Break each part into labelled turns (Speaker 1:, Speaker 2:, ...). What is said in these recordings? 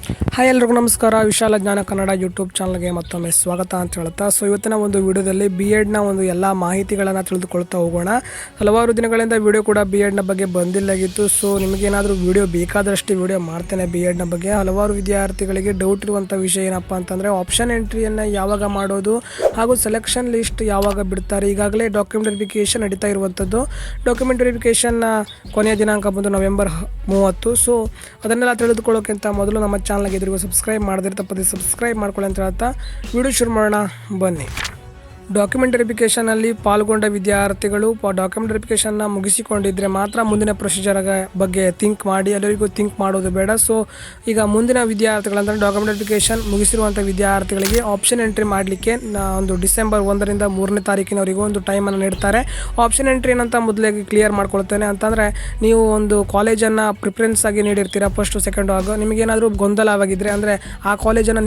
Speaker 1: Hi ಎಲ್ರಿಗೂ ನಮಸ್ಕಾರ. ವಿಶಾಲ ಜ್ಞಾನ ಕನ್ನಡ ಯೂಟ್ಯೂಬ್ ಚಾನಲ್ಗೆ ಮತ್ತೊಮ್ಮೆ ಸ್ವಾಗತ ಅಂತ ಹೇಳ್ತಾ ಇವತ್ತಿನ ಒಂದು ವಿಡಿಯೋದಲ್ಲಿ BEdನ ಒಂದು ಎಲ್ಲ ಮಾಹಿತಿಗಳನ್ನು ತಿಳಿದುಕೊಳ್ತಾ ಹೋಗೋಣ. ಹಲವಾರು ದಿನಗಳಿಂದ ವಿಡಿಯೋ ಕೂಡ BEdನ ಬಗ್ಗೆ ಬಂದಿಲ್ಲಾಗಿತ್ತು. ನಿಮಗೇನಾದರೂ ವಿಡಿಯೋ ಬೇಕಾದಷ್ಟು ವಿಡಿಯೋ ಮಾಡ್ತೇನೆ BEdನ ಬಗ್ಗೆ. ಹಲವಾರು ವಿದ್ಯಾರ್ಥಿಗಳಿಗೆ ಡೌಟ್ ಇರುವಂಥ ವಿಷಯ ಏನಪ್ಪ ಅಂತಂದರೆ ಆಪ್ಷನ್ ಎಂಟ್ರಿಯನ್ನು ಯಾವಾಗ ಮಾಡೋದು ಹಾಗೂ ಸೆಲೆಕ್ಷನ್ ಲಿಸ್ಟ್ ಯಾವಾಗ ಬಿಡ್ತಾರೆ. ಈಗಾಗಲೇ ಡಾಕ್ಯುಮೆಂಟ್ ವೆರಿಫಿಕೇಷನ್ ನಡೀತಾ ಇರುವಂಥದ್ದು. ಡಾಕ್ಯುಮೆಂಟ್ ವೆರಿಫಿಕೇಷನ್ನ ಕೊನೆಯ ದಿನಾಂಕ ಬಂದು ನವೆಂಬರ್ 30. ಅದನ್ನೆಲ್ಲ ತಿಳಿದುಕೊಳ್ಳೋಕ್ಕಿಂತ ಮೊದಲು ನಮ್ಮ ಚಾನಲ್ಗೆ ಎದುರಿಗೂ ಸಬ್ಸ್ಕ್ರೈಬ್ ಮಾಡದಿರ ತಪ್ಪದೆ ಸಬ್ಸ್ಕ್ರೈಬ್ ಮಾಡ್ಕೊಳ್ಳಿ ಅಂತ ಹೇಳ್ತಾ ವಿಡಿಯೋ ಶುರು ಮಾಡೋಣ ಬನ್ನಿ. ಡಾಕ್ಯುಮೆಂಟ್ ವೆರಿಫಿಕೇಷನಲ್ಲಿ ಪಾಲ್ಗೊಂಡ ವಿದ್ಯಾರ್ಥಿಗಳು ಡಾಕ್ಯುಮೆಂಟ್ ವೆರಿಫಿಕೇಷನ್ನ ಮುಗಿಸಿಕೊಂಡಿದ್ದರೆ ಮಾತ್ರ ಮುಂದಿನ ಪ್ರೊಸೀಜರ್ ಬಗ್ಗೆ ಥಿಂಕ್ ಮಾಡಿ, ಎಲ್ಲರಿಗೂ ಥಿಂಕ್ ಮಾಡೋದು ಬೇಡ. ಈಗ ಮುಂದಿನ ವಿದ್ಯಾರ್ಥಿಗಳಂದರೆ ಡಾಕ್ಯುಮೆಂಟ್ ವೆರಿಫಿಕೇಷನ್ ಮುಗಿಸಿರುವಂಥ ವಿದ್ಯಾರ್ಥಿಗಳಿಗೆ ಆಪ್ಷನ್ ಎಂಟ್ರಿ ಮಾಡಲಿಕ್ಕೆ ಒಂದು ಡಿಸೆಂಬರ್ 1ರಿಂದ 3ನೇ ತಾರೀಕಿನವರೆಗೂ ಒಂದು ಟೈಮನ್ನು ನೀಡ್ತಾರೆ. ಆಪ್ಷನ್ ಎಂಟ್ರಿ ಏನಂತ ಮೊದಲೇ ಕ್ಲಿಯರ್ ಮಾಡ್ಕೊಳ್ತೇನೆ ಅಂತಂದರೆ, ನೀವು ಒಂದು ಕಾಲೇಜನ್ನು ಪ್ರಿಫರೆನ್ಸ್ ಆಗಿ ನೀಡಿರ್ತೀರ ಫಸ್ಟು ಸೆಕೆಂಡು ಆಗ ನಿಮಗೇನಾದರೂ ಗೊಂದಲವಾಗಿದ್ದರೆ, ಅಂದರೆ ಆ ಕಾಲೇಜನ್ನು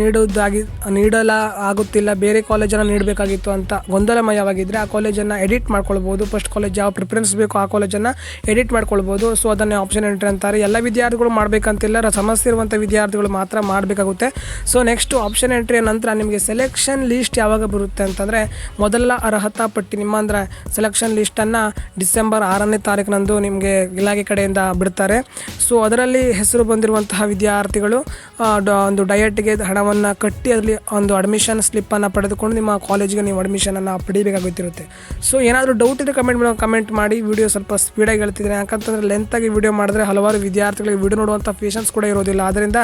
Speaker 1: ನೀಡಲಾಗುತ್ತಿಲ್ಲ, ಬೇರೆ ಕಾಲೇಜನ್ನು ನೀಡಬೇಕಾಗಿತ್ತು ಅಂತ ಗೊಂದಲಮಯವಾಗಿದ್ದರೆ ಆ ಕಾಲೇಜನ್ನು ಎಡಿಟ್ ಮಾಡ್ಕೊಳ್ಬೋದು. ಫಸ್ಟ್ ಕಾಲೇಜ್ ಯಾವ ಪ್ರಿಫರೆನ್ಸ್ ಬೇಕು ಆ ಕಾಲೇಜನ್ನು ಎಡಿಟ್ ಮಾಡ್ಕೊಳ್ಬೋದು. ಅದನ್ನೇ ಆಪ್ಷನ್ ಎಂಟ್ರಿ ಅಂತಾರೆ. ಎಲ್ಲ ವಿದ್ಯಾರ್ಥಿಗಳು ಮಾಡಬೇಕಂತಿಲ್ಲ, ಸಮಸ್ಯೆ ಇರುವಂಥ ವಿದ್ಯಾರ್ಥಿಗಳು ಮಾತ್ರ ಮಾಡಬೇಕಾಗುತ್ತೆ. ನೆಕ್ಸ್ಟ್ ಆಪ್ಷನ್ ಎಂಟ್ರಿಯ ನಂತರ ನಿಮಗೆ ಸೆಲೆಕ್ಷನ್ ಲಿಸ್ಟ್ ಯಾವಾಗ ಬರುತ್ತೆ ಅಂತಂದರೆ, ಮೊದಲ ಅರ್ಹತಾ ಪಟ್ಟಿ ನಿಮ್ಮ ಅಂದರೆ ಸೆಲೆಕ್ಷನ್ ಲಿಸ್ಟನ್ನು ಡಿಸೆಂಬರ್ 6ನೇ ತಾರೀಕಿನಂದು ನಿಮಗೆ ಇಲಾಖೆ ಕಡೆಯಿಂದ ಬಿಡ್ತಾರೆ. ಅದರಲ್ಲಿ ಹೆಸರು ಬಂದಿರುವಂತಹ ವಿದ್ಯಾರ್ಥಿಗಳು ಒಂದು ಡಯಟ್ಗೆ ಹಣವನ್ನು ಕಟ್ಟಿ ಅದರಲ್ಲಿ ಒಂದು ಅಡ್ಮಿಷನ್ ಸ್ಲಿಪ್ಪನ್ನು ಪಡೆದುಕೊಂಡು ನಿಮ್ಮ ಕಾಲೇಜಿಗೆ ನೀವು ಅಡ್ಮಿಷನನ್ನು ಪಡಿಬೇಕಾಗುತ್ತಿರುತ್ತೆ. ಏನಾದರೂ ಡೌಟ್ ಇದ್ದರೆ ಕಮೆಂಟ್ ಮಾಡಿ. ವಿಡಿಯೋ ಸ್ವಲ್ಪ ಸ್ಪೀಡಾಗಿ ಹೇಳ್ತಿದ್ದೀನಿ, ಯಾಕಂತಂದರೆ ಲೆಂತಾಗಿ ವಿಡಿಯೋ ಮಾಡಿದ್ರೆ ಹಲವಾರು ವಿದ್ಯಾರ್ಥಿಗಳಿಗೆ ವಿಡಿಯೋ ನೋಡುವಂಥ ಪೇಷನ್ಸ್ ಕೂಡ ಇರೋದಿಲ್ಲ. ಆದ್ದರಿಂದ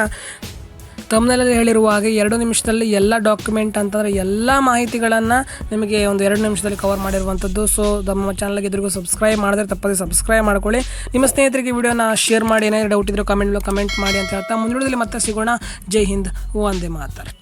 Speaker 1: ತಮ್ಮನೆಲ್ಲ ಹೇಳಿರುವ ಹಾಗೆ 2 ನಿಮಿಷದಲ್ಲಿ ಎಲ್ಲ ಡಾಕ್ಯುಮೆಂಟ್ ಅಂತಂದರೆ ಎಲ್ಲ ಮಾಹಿತಿಗಳನ್ನು ನಿಮಗೆ ಒಂದು 2 ನಿಮಿಷದಲ್ಲಿ ಕವರ್ ಮಾಡಿರುವಂಥದ್ದು. ನಮ್ಮ ಚಾನಲ್ಗೆ ಎದುರಿಗೂ ಸಬ್ಸ್ಕ್ರೈಬ್ ಮಾಡಿದ್ರೆ ತಪ್ಪದೆ ಸಬ್ಸ್ಕ್ರೈಬ್ ಮಾಡ್ಕೊಳ್ಳಿ. ನಿಮ್ಮ ಸ್ನೇಹಿತರಿಗೆ ವಿಡಿಯೋನ ಶೇರ್ ಮಾಡಿ. ಏನಾದರೂ ಡೌಟ್ ಇದ್ದರೆ ಕಮೆಂಟ್ ಮಾಡಿ ಅಂತ ಹೇಳ್ತಾ ಮುಂದಿನ ವಿಡಿಯೋದಲ್ಲಿ ಮತ್ತೆ ಸಿಗೋಣ. ಜೈ ಹಿಂದ್, ವಂದೇ ಮಾತರಂ.